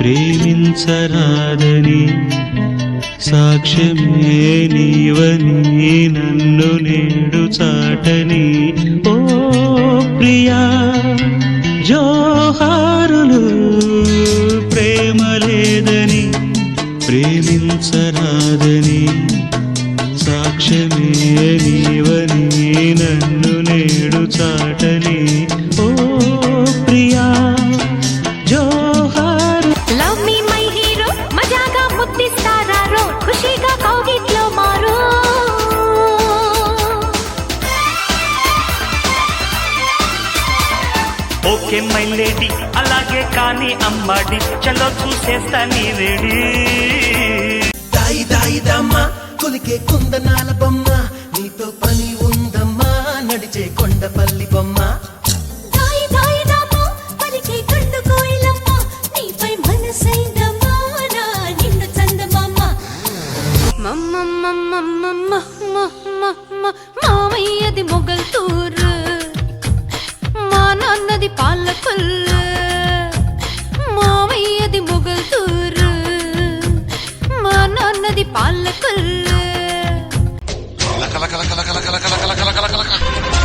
ప్రేమించరాదని సాక్ష్యమే నీవని నన్ను నేడు చాటని ఓ ప్రియా జోహారులు ప్రేమ లేదని ప్రేమించరాదని సాక్ష్యమే నీవని నన్ను నేడు చాటని ఓ ప్రియా జోహారు. లవ్ మీ మై హీరో మజాగా ముద్దిస్తారారో ఖుషిగా కౌగిట్లో మారు. ఓకే మై లేడీ అలాగే కానీ అమ్మాడి చలో చూసేస్తా నీ రెడీ. దాయి దాయి దమ్మా కొలికే కుందనాల బొమ్మ నీతో పని ఉందమ్మా నడిచే కొండపల్లి బొమ్మ. దాయి దాయి దామో పలికే కండు కోయిలమ్మ నీపై మనసైందమ్మా నా నిన్ను చందమామ. మామయ్యది మొగల్తూరు మా నాన్నది పాలకొల్లు. మామయ్యది మొగల్తూరు మా నాన్నది పాలకొల్లు. కల కల కల కల కల కల కల కల కల కల